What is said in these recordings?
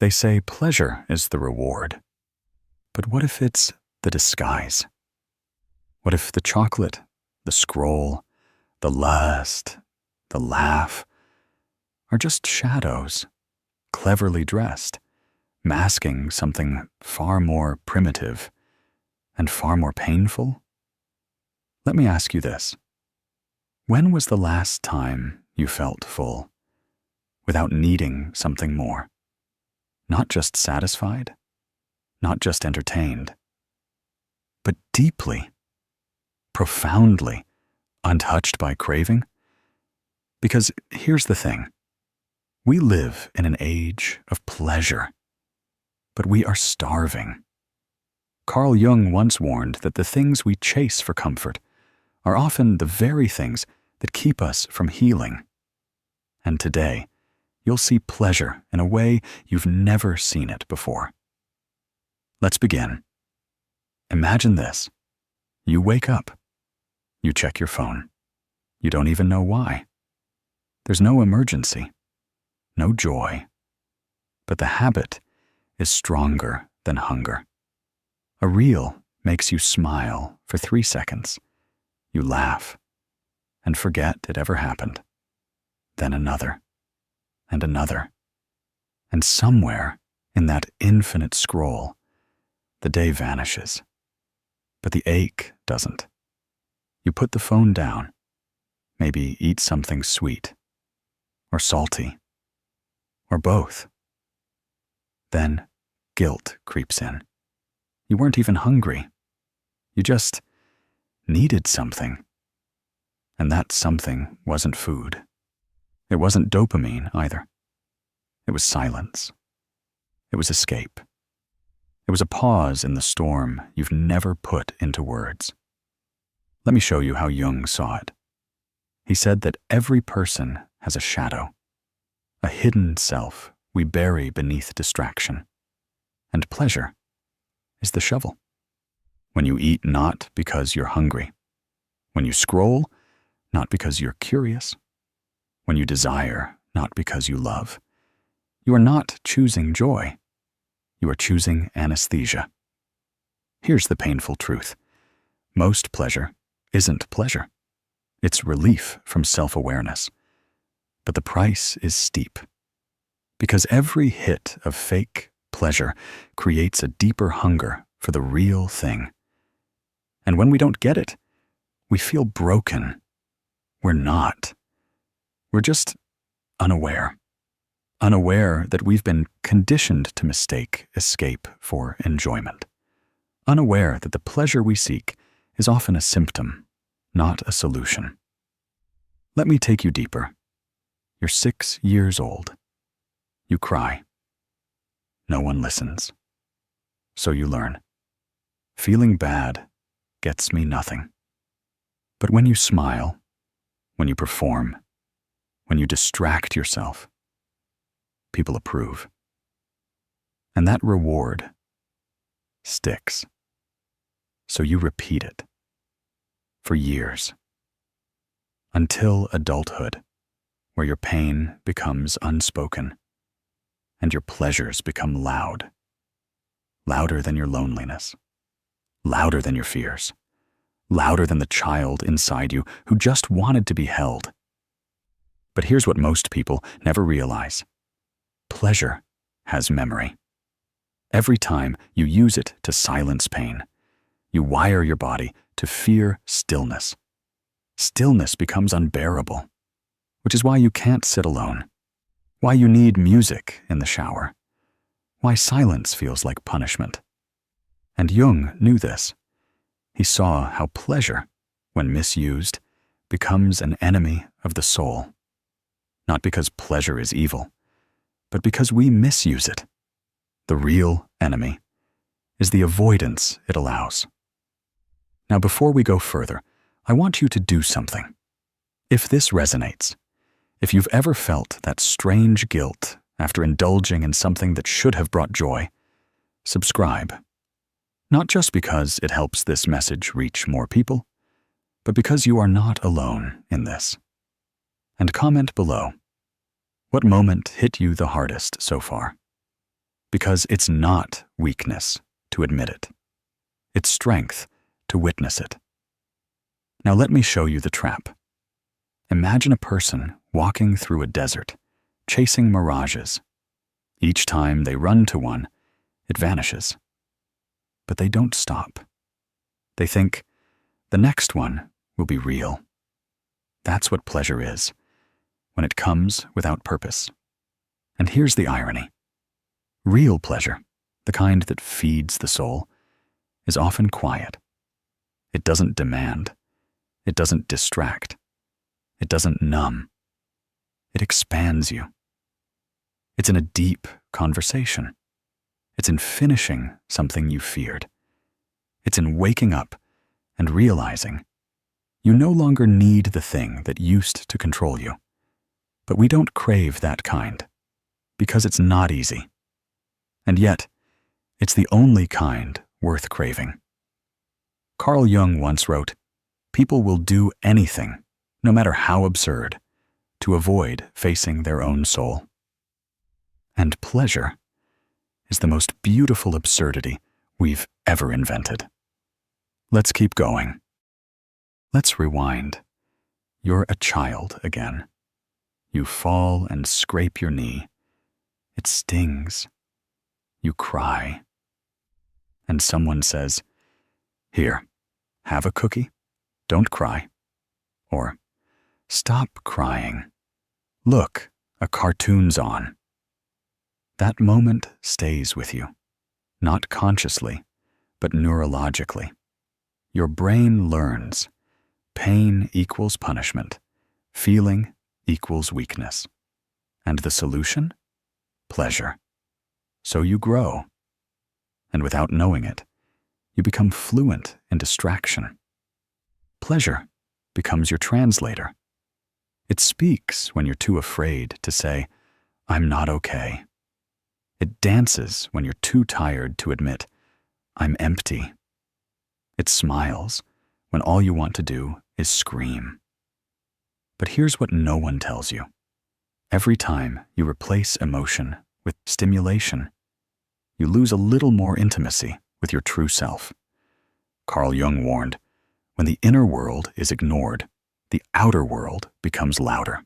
They say pleasure is the reward. But what if it's the disguise? What if the chocolate, the scroll, the lust, the laugh are just shadows, cleverly dressed, masking something far more primitive and far more painful? Let me ask you this. When was the last time you felt full, without needing something more? Not just satisfied, not just entertained, but deeply, profoundly untouched by craving? Because here's the thing. We live in an age of pleasure, but we are starving. Carl Jung once warned that the things we chase for comfort are often the very things that keep us from healing. And today, you'll see pleasure in a way you've never seen it before. Let's begin. Imagine this. You wake up. You check your phone. You don't even know why. There's no emergency, no joy. But the habit is stronger than hunger. A reel makes you smile for 3 seconds. You laugh and forget it ever happened. Then another and another. And somewhere in that infinite scroll, the day vanishes. But the ache doesn't. You put the phone down, maybe eat something sweet, or salty, or both. Then guilt creeps in. You weren't even hungry. You just needed something. And that something wasn't food. It wasn't dopamine either. It was silence. It was escape. It was a pause in the storm you've never put into words. Let me show you how Jung saw it. He said that every person has a shadow, a hidden self we bury beneath distraction. And pleasure is the shovel. When you eat not because you're hungry. When you scroll, not because you're curious. When you desire, not because you love. You are not choosing joy. You are choosing anesthesia. Here's the painful truth. Most pleasure isn't pleasure. It's relief from self-awareness. But the price is steep. Because every hit of fake pleasure creates a deeper hunger for the real thing. And when we don't get it, we feel broken. We're not. We're just unaware. Unaware that we've been conditioned to mistake escape for enjoyment. Unaware that the pleasure we seek is often a symptom, not a solution. Let me take you deeper. You're 6 years old. You cry. No one listens. So you learn. Feeling bad gets me nothing. But when you smile, when you perform, when you distract yourself, people approve. And that reward sticks. So you repeat it for years, until adulthood, where your pain becomes unspoken and your pleasures become loud, louder than your loneliness, louder than your fears, louder than the child inside you who just wanted to be held. But here's what most people never realize. Pleasure has memory. Every time you use it to silence pain, you wire your body to fear stillness. Stillness becomes unbearable, which is why you can't sit alone, why you need music in the shower, why silence feels like punishment. And Jung knew this. He saw how pleasure, when misused, becomes an enemy of the soul. Not because pleasure is evil, but because we misuse it. The real enemy is the avoidance it allows. Now, before we go further, I want you to do something. If this resonates, if you've ever felt that strange guilt after indulging in something that should have brought joy, subscribe. Not just because it helps this message reach more people, but because you are not alone in this. And comment below. What moment hit you the hardest so far? because it's not weakness to admit it. It's strength to witness it. Now let me show you the trap. Imagine a person walking through a desert, chasing mirages. Each time they run to one, it vanishes. But they don't stop. They think, the next one will be real. That's what pleasure is, when it comes without purpose. And here's the irony. Real pleasure, the kind that feeds the soul, is often quiet. It doesn't demand. It doesn't distract. It doesn't numb. It expands you. It's in a deep conversation. It's in finishing something you feared. It's in waking up and realizing you no longer need the thing that used to control you. But we don't crave that kind, because it's not easy. And yet, it's the only kind worth craving. Carl Jung once wrote, "People will do anything, no matter how absurd, to avoid facing their own soul." And pleasure is the most beautiful absurdity we've ever invented. Let's keep going. Let's rewind. You're a child again. You fall and scrape your knee. It stings. You cry. And someone says, "Here, have a cookie. Don't cry." Or, "Stop crying. Look, a cartoon's on." That moment stays with you, not consciously, but neurologically. Your brain learns pain equals punishment, feeling equals weakness. And the solution? Pleasure. So you grow. And without knowing it, you become fluent in distraction. Pleasure becomes your translator. It speaks when you're too afraid to say, "I'm not okay." It dances when you're too tired to admit, "I'm empty." It smiles when all you want to do is scream. But here's what no one tells you. Every time you replace emotion with stimulation, you lose a little more intimacy with your true self. Carl Jung warned, when the inner world is ignored, the outer world becomes louder.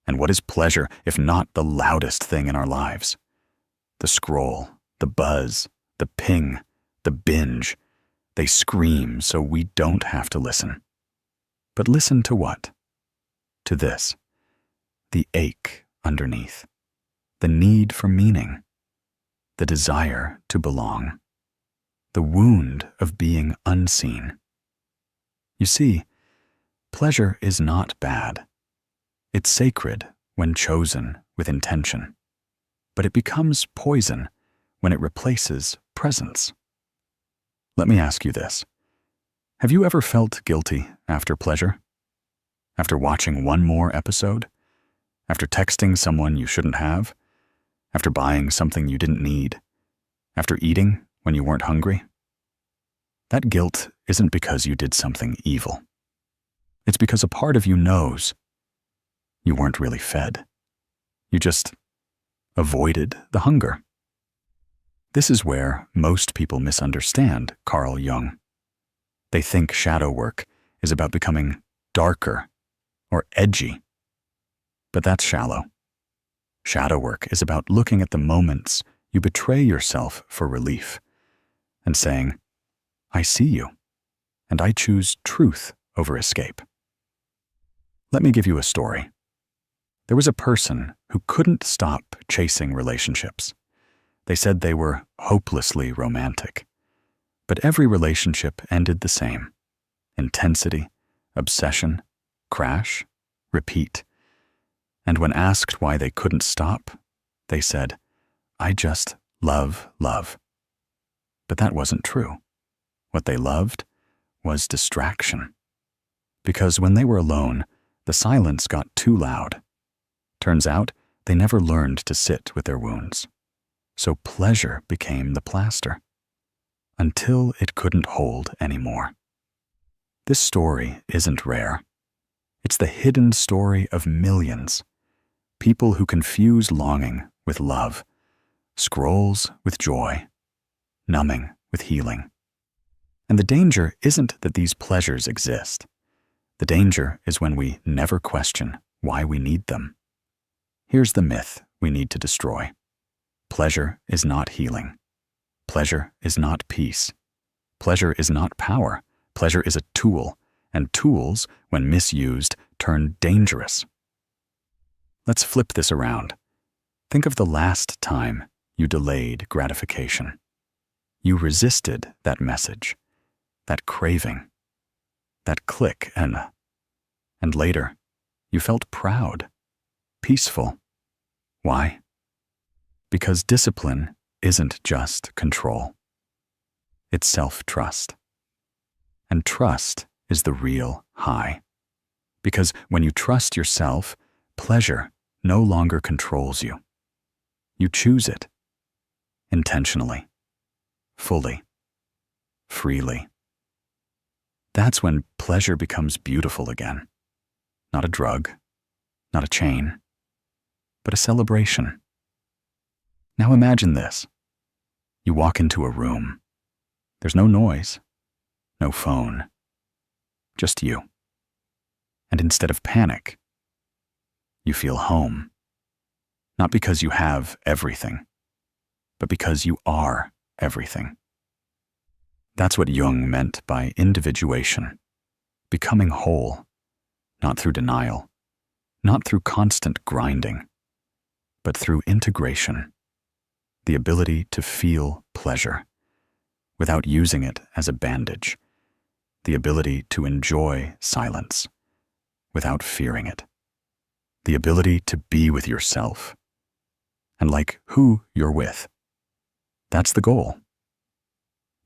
And what is pleasure if not the loudest thing in our lives? The scroll, the buzz, the ping, the binge. They scream so we don't have to listen. But listen to what? To this. The ache underneath. The need for meaning. The desire to belong. The wound of being unseen. You see, pleasure is not bad. It's sacred when chosen with intention. But it becomes poison when it replaces presence. Let me ask you this. Have you ever felt guilty after pleasure? After watching one more episode? After texting someone you shouldn't have? After buying something you didn't need? After eating when you weren't hungry? That guilt isn't because you did something evil. It's because a part of you knows you weren't really fed. You just avoided the hunger. This is where most people misunderstand Carl Jung. They think shadow work is about becoming darker or edgy. But that's shallow. Shadow work is about looking at the moments you betray yourself for relief and saying, "I see you, and I choose truth over escape." Let me give you a story. There was a person who couldn't stop chasing relationships. They said they were hopelessly romantic. But every relationship ended the same. Intensity, obsession, crash, repeat. And when asked why they couldn't stop, they said, "I just love love." But that wasn't true. What they loved was distraction. Because when they were alone, the silence got too loud. Turns out, they never learned to sit with their wounds. So pleasure became the plaster, until it couldn't hold anymore. This story isn't rare. It's the hidden story of millions. People who confuse longing with love, scrolls with joy, numbing with healing. And the danger isn't that these pleasures exist. The danger is when we never question why we need them. Here's the myth we need to destroy. Pleasure is not healing. Pleasure is not peace. Pleasure is not power. Pleasure is a tool, and tools, when misused, turn dangerous. Let's flip this around. Think of the last time you delayed gratification. You resisted that message, that craving, that click, and later, you felt proud, peaceful. Why? Because discipline isn't just control. It's self-trust. And trust is the real high. Because when you trust yourself, pleasure no longer controls you. You choose it, intentionally, fully, freely. That's when pleasure becomes beautiful again. Not a drug, not a chain, but a celebration. Now imagine this. You walk into a room. There's no noise, no phone, just you. And instead of panic, you feel home. Not because you have everything, but because you are everything. That's what Jung meant by individuation, becoming whole, not through denial, not through constant grinding, but through integration, the ability to feel pleasure without using it as a bandage, the ability to enjoy silence without fearing it, the ability to be with yourself and like who you're with. That's the goal.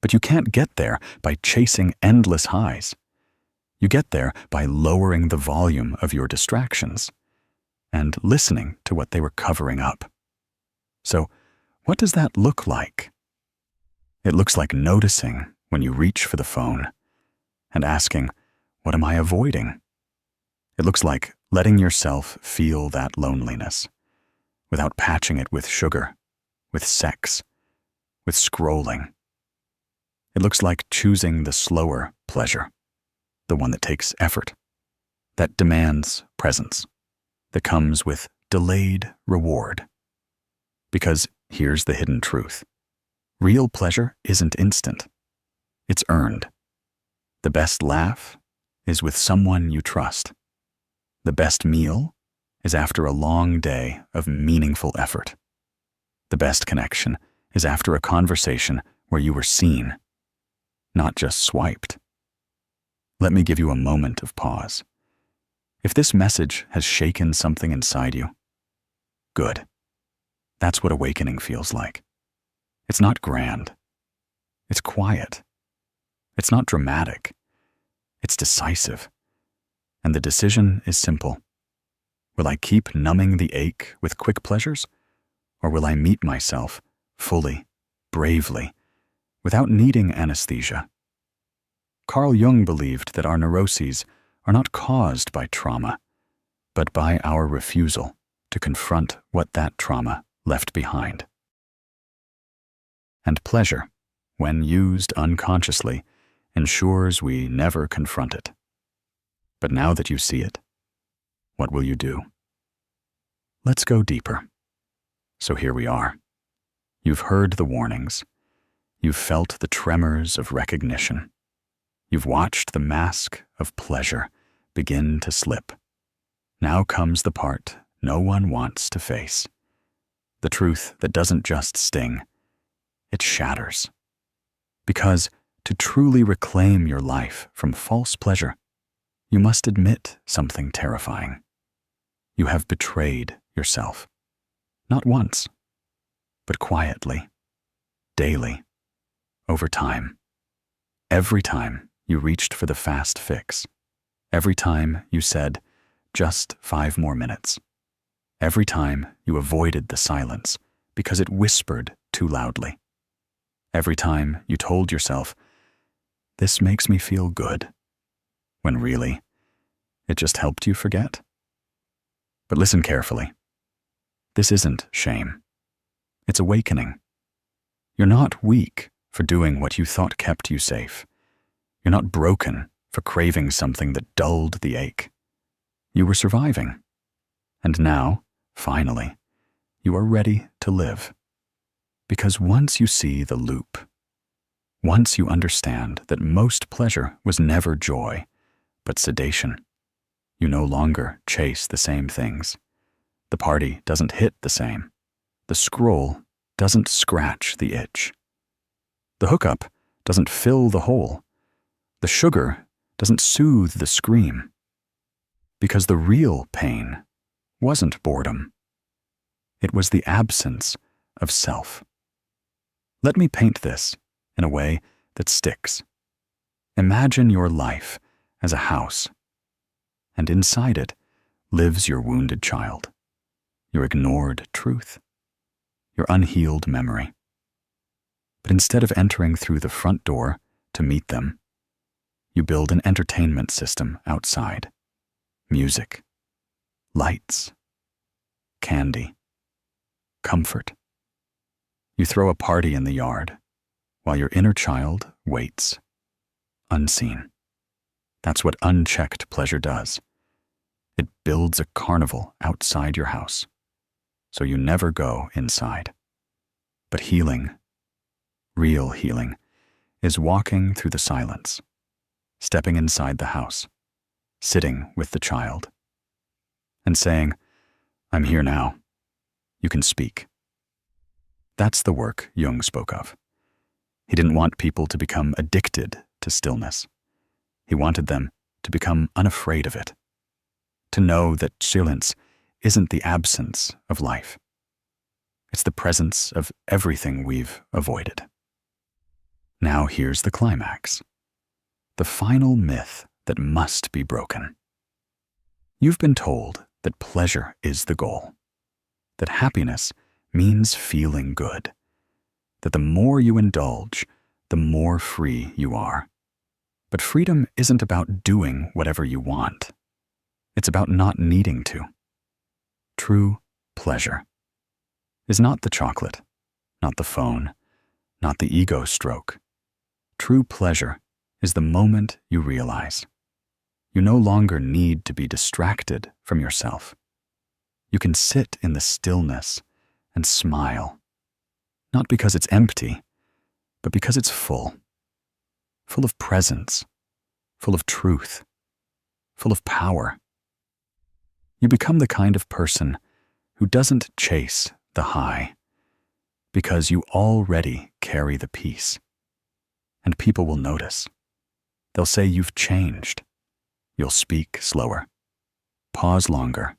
But you can't get there by chasing endless highs. You get there by lowering the volume of your distractions and listening to what they were covering up. So, what does that look like? It looks like noticing when you reach for the phone and asking, what am I avoiding? It looks like letting yourself feel that loneliness without patching it with sugar, with sex, with scrolling. It looks like choosing the slower pleasure, the one that takes effort, that demands presence, that comes with delayed reward. Because here's the hidden truth. Real pleasure isn't instant. It's earned. The best laugh is with someone you trust. The best meal is after a long day of meaningful effort. The best connection is after a conversation where you were seen, not just swiped. Let me give you a moment of pause. If this message has shaken something inside you, good. That's what awakening feels like. It's not grand. It's quiet. It's not dramatic. It's decisive. And the decision is simple. Will I keep numbing the ache with quick pleasures? Or will I meet myself fully, bravely, without needing anesthesia? Carl Jung believed that our neuroses are not caused by trauma, but by our refusal to confront what that trauma left behind. And pleasure, when used unconsciously, ensures we never confront it. But now that you see it, what will you do? Let's go deeper. So here we are. You've heard the warnings. You've felt the tremors of recognition. You've watched the mask of pleasure begin to slip. Now comes the part no one wants to face. The truth that doesn't just sting, it shatters. Because to truly reclaim your life from false pleasure, you must admit something terrifying. You have betrayed yourself. Not once, but quietly, daily, over time. Every time you reached for the fast fix. Every time you said, just 5 more minutes. Every time you avoided the silence because it whispered too loudly. Every time you told yourself, this makes me feel good, when really, it just helped you forget. But listen carefully. This isn't shame. It's awakening. You're not weak for doing what you thought kept you safe. You're not broken for craving something that dulled the ache. You were surviving. And now, finally, you are ready to live. Because once you see the loop, once you understand that most pleasure was never joy, but sedation, you no longer chase the same things. The party doesn't hit the same. The scroll doesn't scratch the itch. The hookup doesn't fill the hole. The sugar doesn't soothe the scream. Because the real pain wasn't boredom. It was the absence of self. Let me paint this in a way that sticks. Imagine your life as a house, and inside it lives your wounded child, your ignored truth, your unhealed memory. But instead of entering through the front door to meet them, you build an entertainment system outside. Music, lights, candy, comfort. You throw a party in the yard while your inner child waits, unseen. That's what unchecked pleasure does. It builds a carnival outside your house, so you never go inside. But healing, real healing, is walking through the silence, stepping inside the house, sitting with the child, and saying, "I'm here now. You can speak." That's the work Jung spoke of. He didn't want people to become addicted to stillness. He wanted them to become unafraid of it, to know that silence isn't the absence of life. It's the presence of everything we've avoided. Now here's the climax, the final myth that must be broken. You've been told that pleasure is the goal, that happiness means feeling good, that the more you indulge, the more free you are. But freedom isn't about doing whatever you want. It's about not needing to. True pleasure is not the chocolate, not the phone, not the ego stroke. True pleasure is the moment you realize you no longer need to be distracted from yourself. You can sit in the stillness and smile, not because it's empty, but because it's full of presence, full of truth, full of power. You become the kind of person who doesn't chase the high, because you already carry the peace. And people will notice. They'll say you've changed. You'll speak slower, pause longer,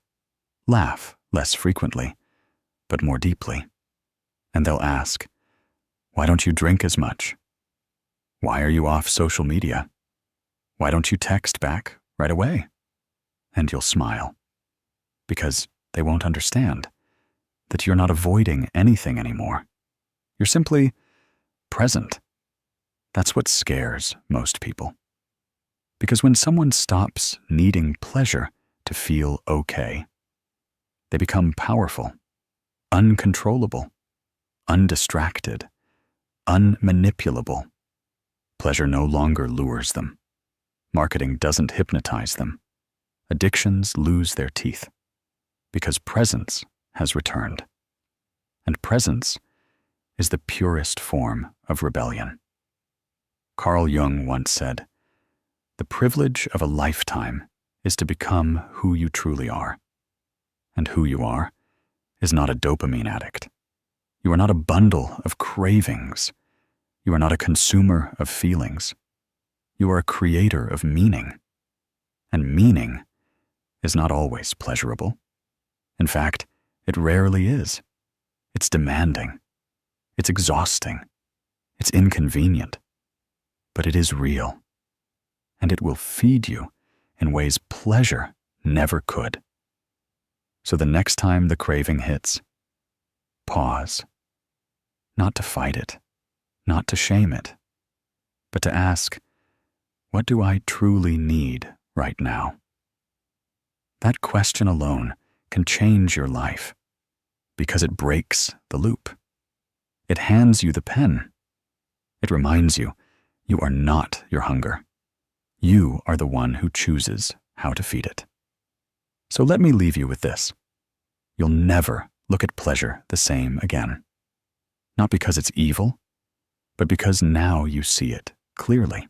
laugh less frequently, but more deeply. And they'll ask, "Why don't you drink as much? Why are you off social media? Why don't you text back right away?" And you'll smile, because they won't understand that you're not avoiding anything anymore. You're simply present. That's what scares most people. Because when someone stops needing pleasure to feel okay, they become powerful, uncontrollable, undistracted, unmanipulable. Pleasure no longer lures them. Marketing doesn't hypnotize them. Addictions lose their teeth, because presence has returned. And presence is the purest form of rebellion. Carl Jung once said, "The privilege of a lifetime is to become who you truly are. And who you are is not a dopamine addict. You are not a bundle of cravings. You are not a consumer of feelings. You are a creator of meaning. And meaning is not always pleasurable. In fact, it rarely is. It's demanding. It's exhausting. It's inconvenient. But it is real. And it will feed you in ways pleasure never could. So the next time the craving hits, pause. Not to fight it, not to shame it, but to ask, what do I truly need right now? That question alone can change your life, because it breaks the loop. It hands you the pen. It reminds you, you are not your hunger. You are the one who chooses how to feed it. So let me leave you with this. You'll never look at pleasure the same again. Not because it's evil, but because now you see it clearly.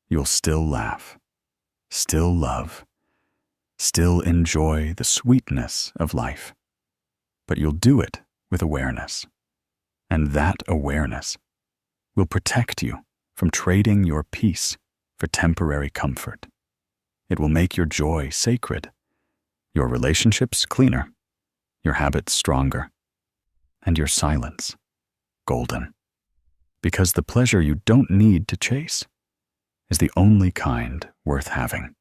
You'll still laugh, still love, still enjoy the sweetness of life. But you'll do it with awareness. And that awareness will protect you from trading your peace for temporary comfort. It will make your joy sacred, your relationships cleaner, your habits stronger, and your silence golden. Because the pleasure you don't need to chase is the only kind worth having.